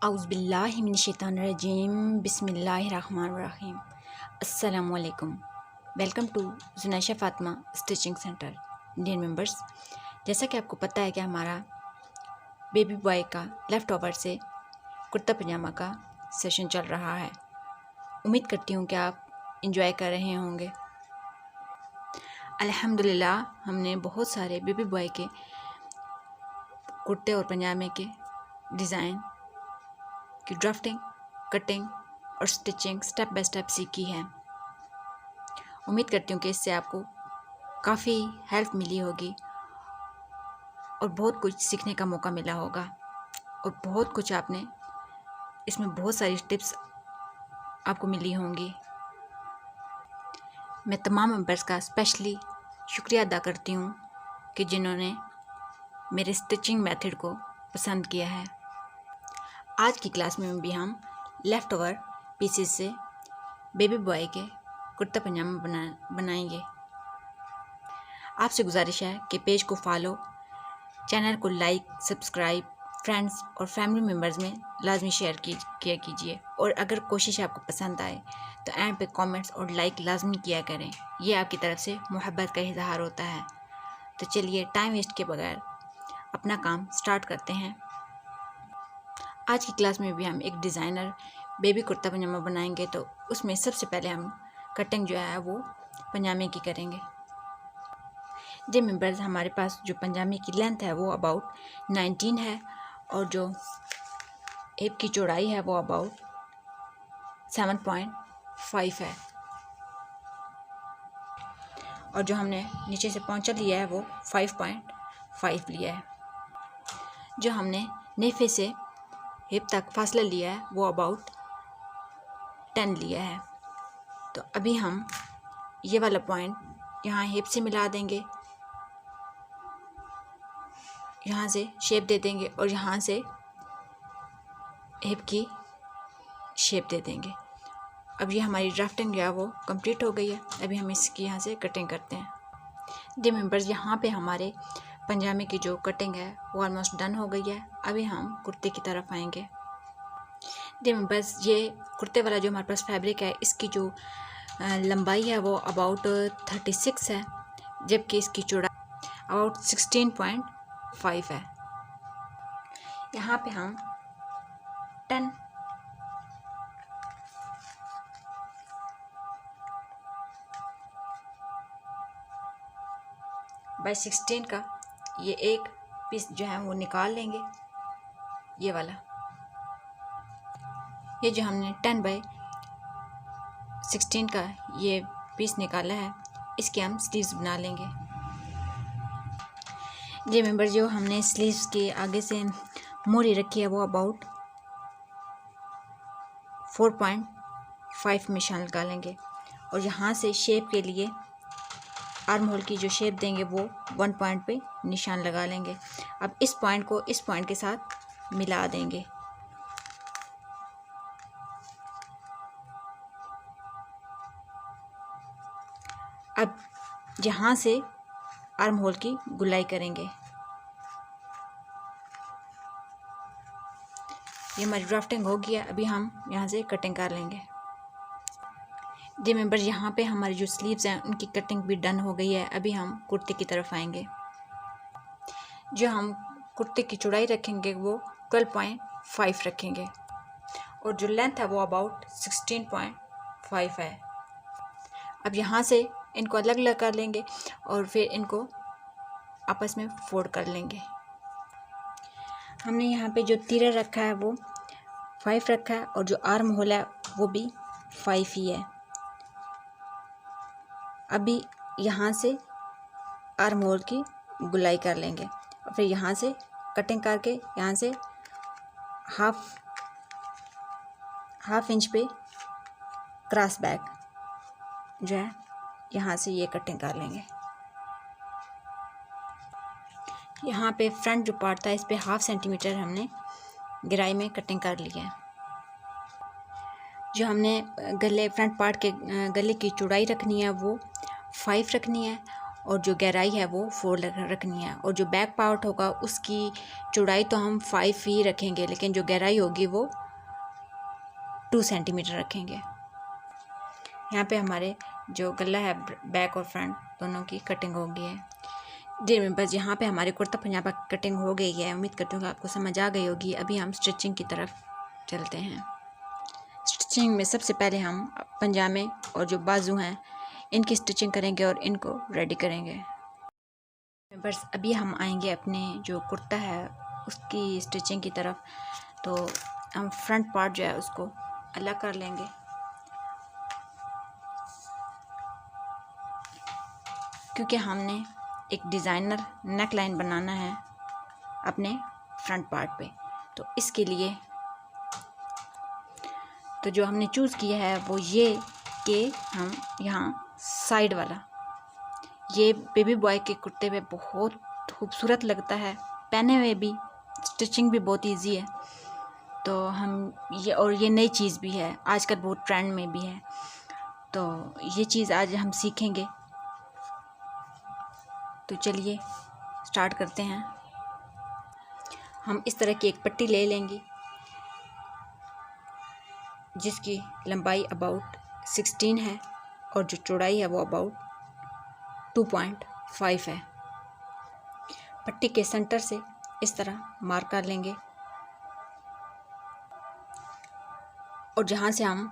औज़ुबिल्लाहिमिनश्शैतानिर्रजीम बिस्मिल्लाहिर्रहमानिर्रहीम। अस्सलामुअलैकुम। Welcome to Junaisha Fatima stitching centre. Dear members, जैसा कि आपको पता है कि हमारा बेबी बॉय का लेफ़्ट ओवर से कुर्ता पजामा का सेशन चल रहा है। उम्मीद करती हूँ कि आप इंजॉय कर रहे होंगे। अल्हम्दुलिल्लाह हमने बहुत सारे बेबी बॉय के कुर्ते और पजामे के डिज़ाइन की ड्राफ्टिंग, कटिंग और स्टिचिंग स्टेप बाय स्टेप सीखी है। उम्मीद करती हूँ कि इससे आपको काफ़ी हेल्प मिली होगी और बहुत कुछ सीखने का मौका मिला होगा और बहुत कुछ आपने इसमें बहुत सारी टिप्स आपको मिली होंगी। मैं तमाम मेंबर्स का स्पेशली शुक्रिया अदा करती हूँ कि जिन्होंने मेरे स्टिचिंग मेथड को पसंद किया है। आज की क्लास में भी हम लेफ़्ट ओवर पीसेस से बेबी बॉय के कुर्ता पजामा बनाएंगे। आपसे गुजारिश है कि पेज को फॉलो, चैनल को लाइक, सब्सक्राइब, फ्रेंड्स और फैमिली मेम्बर्स में लाजमी शेयर किया कीजिए और अगर कोशिश आपको पसंद आए तो एंड पे कमेंट्स और लाइक लाजमी किया करें। ये आपकी तरफ से मोहब्बत का इजहार होता है। तो चलिए टाइम वेस्ट के बगैर अपना काम स्टार्ट करते हैं। आज की क्लास में भी हम एक डिज़ाइनर बेबी कुर्ता पजामा बनाएंगे। तो उसमें सबसे पहले हम कटिंग जो है वो पजामे की करेंगे। जी मेंबर्स, हमारे पास जो पजामे की लेंथ है वो अबाउट 19 है और जो हिप की चौड़ाई है वो अबाउट 7.5 है और जो हमने नीचे से पहुंचा लिया है वो 5.5 लिया है। जो हमने नेफे से हिप तक फासला लिया है वो अबाउट 10 लिया है। तो अभी हम ये वाला पॉइंट यहाँ हिप से मिला देंगे, यहाँ से शेप दे देंगे और यहाँ से हिप की शेप दे देंगे। अब ये हमारी ड्राफ्टिंग जो है वो कंप्लीट हो गई है। अभी हम इसकी यहाँ से कटिंग करते हैं। जी मेंबर्स, यहाँ पे हमारे पजामे की जो कटिंग है वो ऑलमोस्ट डन हो गई है। अभी हम कुर्ते की तरफ आएंगे। जी मेंबर्स, ये कुर्ते वाला जो हमारे पास फैब्रिक है इसकी जो लंबाई है वो अबाउट 36 है, जबकि इसकी चौड़ाई अबाउट 16.5 है। यहाँ पे हम 10 बाई 16 का ये एक पीस जो है वो निकाल लेंगे। ये वाला, ये जो हमने 10 बाई 16 का ये पीस निकाला है, इसके हम स्लीव्स बना लेंगे। ये मेंबर, जो हमने स्लीव्स के आगे से मोरी रखी है वो अबाउट 4.5 निशान लगा लेंगे और यहाँ से शेप के लिए आर्म होल की जो शेप देंगे वो 1 पॉइंट पे निशान लगा लेंगे। अब इस पॉइंट को इस पॉइंट के साथ मिला देंगे। अब यहाँ से आर्म होल की गुलाई करेंगे। ये हमारी ड्राफ्टिंग हो गया। अभी हम यहाँ से कटिंग कर लेंगे। जी मेंबर, यहाँ पे हमारी जो स्लीव्स हैं उनकी कटिंग भी डन हो गई है। अभी हम कुर्ते की तरफ आएंगे। जो हम कुर्ते की चौड़ाई रखेंगे वो 12.5 रखेंगे और जो लेंथ है वो अबाउट 16.5 है। अब यहाँ से इनको अलग अलग कर लेंगे और फिर इनको आपस में फोल्ड कर लेंगे। हमने यहाँ पे जो तीरा रखा है वो 5 रखा है और जो आर्म होल है वो भी 5 ही है। अभी यहाँ से आर्म होल की गुलाई कर लेंगे और फिर यहाँ से कटिंग करके यहाँ से हाफ इंच पे क्रॉस बैक जो है यहाँ से ये कटिंग कर लेंगे। यहाँ पे फ्रंट जो पार्ट था इस पे 1/2 सेंटीमीटर हमने गहराई में कटिंग कर लिया है। जो हमने फ्रंट पार्ट के गले की चौड़ाई रखनी है वो 5 रखनी है और जो गहराई है वो 4 रखनी है। और जो बैक पार्ट होगा उसकी चौड़ाई तो हम 5 ही रखेंगे, लेकिन जो गहराई होगी वो 2 सेंटीमीटर रखेंगे। यहाँ पे हमारे जो गला है बैक और फ्रंट दोनों की कटिंग हो गई है। जी बस यहाँ पे हमारे कुर्ता पजामा कटिंग हो गई है। उम्मीद करती हूँ कि आपको समझ आ गई होगी। अभी हम स्टिचिंग की तरफ चलते हैं। स्टिचिंग में सबसे पहले हम पजामे और जो बाजू हैं इनकी स्टिचिंग करेंगे और इनको रेडी करेंगे। बस अभी हम आएंगे अपने जो कुर्ता है उसकी स्टिचिंग की तरफ। तो हम फ्रंट पार्ट जो है उसको अलग कर लेंगे। क्योंकि हमने एक डिज़ाइनर नेक लाइन बनाना है अपने फ्रंट पार्ट पे, तो इसके लिए तो जो हमने चूज़ किया है वो ये कि हम यहाँ साइड वाला, ये बेबी बॉय के कुर्ते पे बहुत खूबसूरत लगता है, पहने हुए भी, स्टिचिंग भी बहुत इजी है। तो हम ये, और ये नई चीज़ भी है, आजकल बहुत ट्रेंड में भी है, तो ये चीज़ आज हम सीखेंगे। तो चलिए स्टार्ट करते हैं। हम इस तरह की एक पट्टी ले लेंगे जिसकी लंबाई अबाउट 16 है और जो चौड़ाई है वो अबाउट 2.5 है। पट्टी के सेंटर से इस तरह मार्क कर लेंगे और जहाँ से हम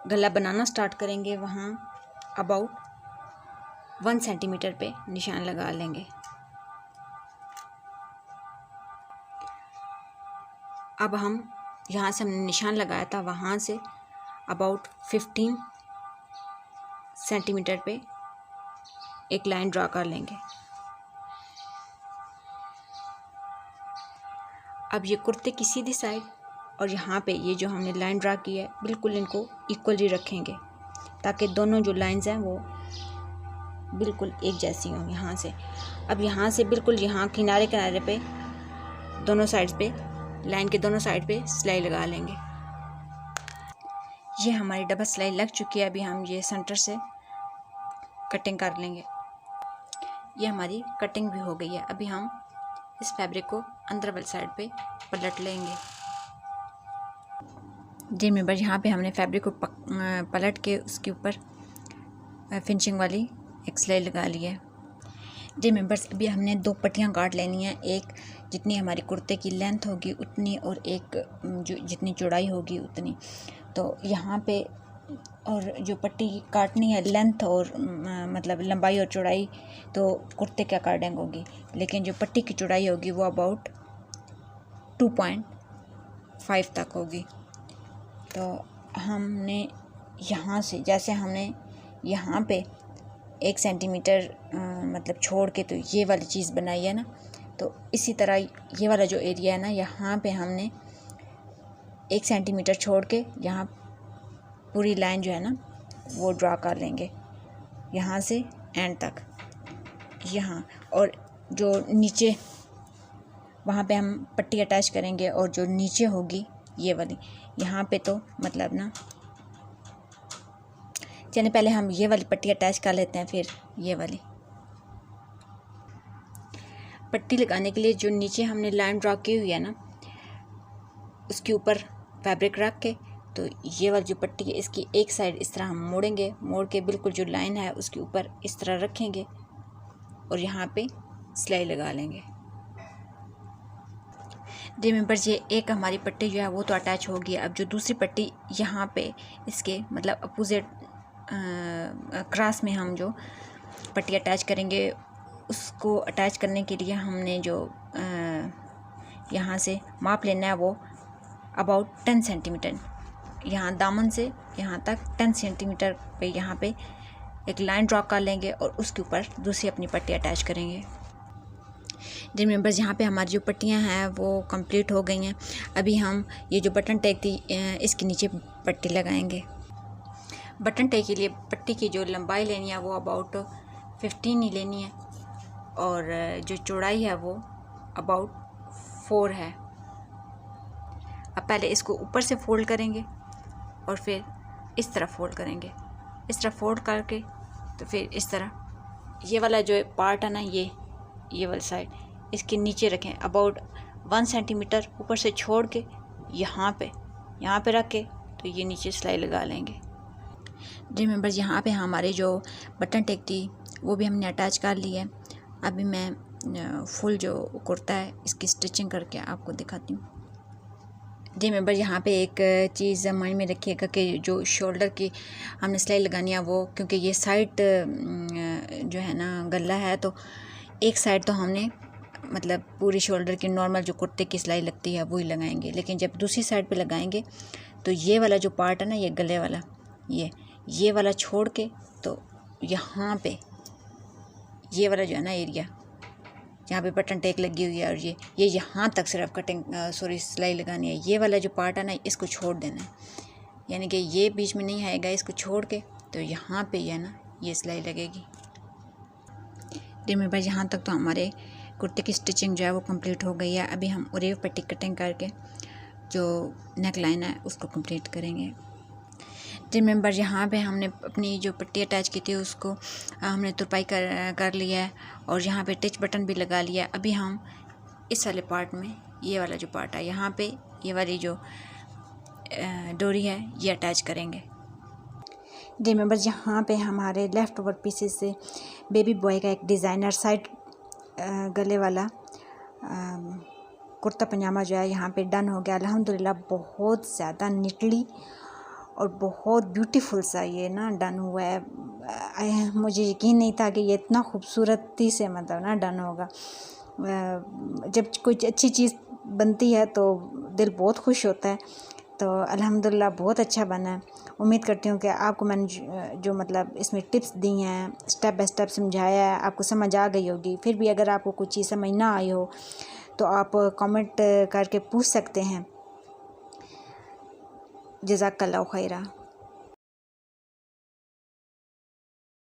गला बनाना स्टार्ट करेंगे वहाँ अबाउट 1 सेंटीमीटर पे निशान लगा लेंगे। अब हम यहाँ से हमने निशान लगाया था वहाँ से अबाउट 15 सेंटीमीटर पे एक लाइन ड्रा कर लेंगे। अब ये कुर्ते की सीधी साइड और यहाँ पे ये जो हमने लाइन ड्रा की है बिल्कुल इनको इक्वली रखेंगे ताकि दोनों जो लाइंस हैं वो बिल्कुल एक जैसी हों। यहाँ से अब यहाँ से बिल्कुल यहाँ किनारे किनारे पे दोनों साइड्स पे, लाइन के दोनों साइड पे सिलाई लगा लेंगे। ये हमारी डबल सिलाई लग चुकी है। अभी हम ये सेंटर से कटिंग कर लेंगे। ये हमारी कटिंग भी हो गई है। अभी हम इस फैब्रिक को अंदर वाली साइड पे पलट लेंगे। जी मेंबर, यहाँ पे हमने फैब्रिक को पलट के उसके ऊपर फिनिशिंग वाली एक सिलाई लगा ली है। जी मेंबर्स, अभी हमने 2 पट्टियाँ काट लेनी है, एक जितनी हमारी कुर्ते की लेंथ होगी उतनी और एक जो जितनी चौड़ाई होगी उतनी। तो यहाँ पे और जो पट्टी काटनी है लेंथ और मतलब लंबाई और चौड़ाई तो कुर्ते के अकॉर्डिंग होगी, लेकिन जो पट्टी की चौड़ाई होगी वो अबाउट 2.5 तक होगी। तो हमने यहाँ से, जैसे हमने यहाँ पे 1 सेंटीमीटर मतलब छोड़ के तो ये वाली चीज़ बनाई है ना, तो इसी तरह ये वाला जो एरिया है ना, यहाँ पे हमने 1 सेंटीमीटर छोड़ के यहाँ पूरी लाइन जो है ना वो ड्रा कर लेंगे, यहाँ से एंड तक यहाँ। और जो नीचे वहाँ पे हम पट्टी अटैच करेंगे और जो नीचे होगी ये वाली, यहाँ पे तो मतलब ना, चलिए पहले हम ये वाली पट्टी अटैच कर लेते हैं, फिर ये वाली पट्टी लगाने के लिए जो नीचे हमने लाइन ड्रा की हुई है ना उसके ऊपर फैब्रिक रख के, तो ये वाली जो पट्टी है इसकी एक साइड इस तरह हम मोड़ेंगे, मोड़ के बिल्कुल जो लाइन है उसके ऊपर इस तरह रखेंगे और यहाँ पे सिलाई लगा लेंगे। जी मेंबर्स, ये एक हमारी पट्टी जो है वो तो अटैच होगी। अब जो दूसरी पट्टी यहाँ पे इसके मतलब अपोजिट क्रॉस में हम जो पट्टी अटैच करेंगे, उसको अटैच करने के लिए हमने जो यहाँ से माप लेना है वो अबाउट 10 सेंटीमीटर, यहाँ दामन से यहाँ तक 10 सेंटीमीटर पे यहाँ पे एक लाइन ड्रॉ कर लेंगे और उसके ऊपर दूसरी अपनी पट्टी अटैच करेंगे। जी मेंबर्स, यहाँ पे हमारी जो पट्टियाँ हैं वो कंप्लीट हो गई हैं। अभी हम ये जो बटन टैग थी इसके नीचे पट्टी लगाएंगे। बटन टैग के लिए पट्टी की जो लंबाई लेनी है वो अबाउट 15 ही लेनी है और जो चौड़ाई है वो अबाउट 4 है। अब पहले इसको ऊपर से फोल्ड करेंगे और फिर इस तरफ फोल्ड करेंगे। इस तरफ फोल्ड करके तो फिर इस तरह ये वाला जो पार्ट है ना, ये वाली साइड इसके नीचे रखें, अबाउट 1 सेंटीमीटर ऊपर से छोड़ के यहाँ पे रख के तो ये नीचे सिलाई लगा लेंगे। रिमेंबर यहाँ पे हमारे जो बटन टेक थी वो भी हमने अटैच कर ली है। अभी मैं फुल जो कुर्ता है इसकी स्टिचिंग करके आपको दिखाती हूँ। रिमेंबर यहाँ पे एक चीज़ माइंड में रखिएगा कि जो शोल्डर की हमने सिलाई लगानी है वो, क्योंकि ये साइड जो है ना गला है, तो एक साइड तो हमने मतलब पूरी शोल्डर की नॉर्मल जो कुर्ते की सिलाई लगती है वही लगाएंगे, लेकिन जब दूसरी साइड पे लगाएंगे तो ये वाला जो पार्ट है ना, ये गले वाला, ये वाला छोड़ के तो यहाँ पे ये वाला जो है ना एरिया जहाँ पे बटन टेक लगी हुई है और ये यहाँ तक सिर्फ कटिंग सिलाई लगानी है। ये वाला जो पार्ट है ना इसको छोड़ देना है, यानी कि ये बीच में नहीं आएगा, इसको छोड़ के तो यहाँ पे है ना ये सिलाई लगेगी। रिमेंबर यहाँ तक तो हमारे कुर्ते की स्टिचिंग जो है वो कंप्लीट हो गई है। अभी हम उरेव पट्टी कटिंग करके जो नेक लाइन है उसको कंप्लीट करेंगे। रिमेंबर यहाँ पे हमने अपनी जो पट्टी अटैच की थी उसको हमने तुरपाई कर लिया है और यहाँ पे टच बटन भी लगा लिया है। अभी हम इस वाले पार्ट में ये वाला जो पार्ट है यहाँ पे ये वाली जो डोरी है ये अटैच करेंगे। रिमेंबर यहाँ पे हमारे लेफ़्ट ओवर पीसेस से बेबी बॉय का एक डिज़ाइनर साइड गले वाला कुर्ता पजामा जो है यहाँ पे डन हो गया अल्हम्दुलिल्लाह। बहुत ज़्यादा नीटली और बहुत ब्यूटीफुल सा ये ना डन हुआ है। मुझे यकीन नहीं था कि ये इतना खूबसूरती से मतलब ना डन होगा। जब कोई अच्छी चीज़ बनती है तो दिल बहुत खुश होता है। तो अल्हम्दुलिल्लाह बहुत अच्छा बना है। उम्मीद करती हूँ कि आपको मैंने जो मतलब इसमें टिप्स दी हैं, स्टेप बाय स्टेप समझाया है, आपको समझ आ गई होगी। फिर भी अगर आपको कुछ चीज़ समझ ना आई हो तो आप कमेंट करके पूछ सकते हैं। जज़ाकल्लाहु खैरा।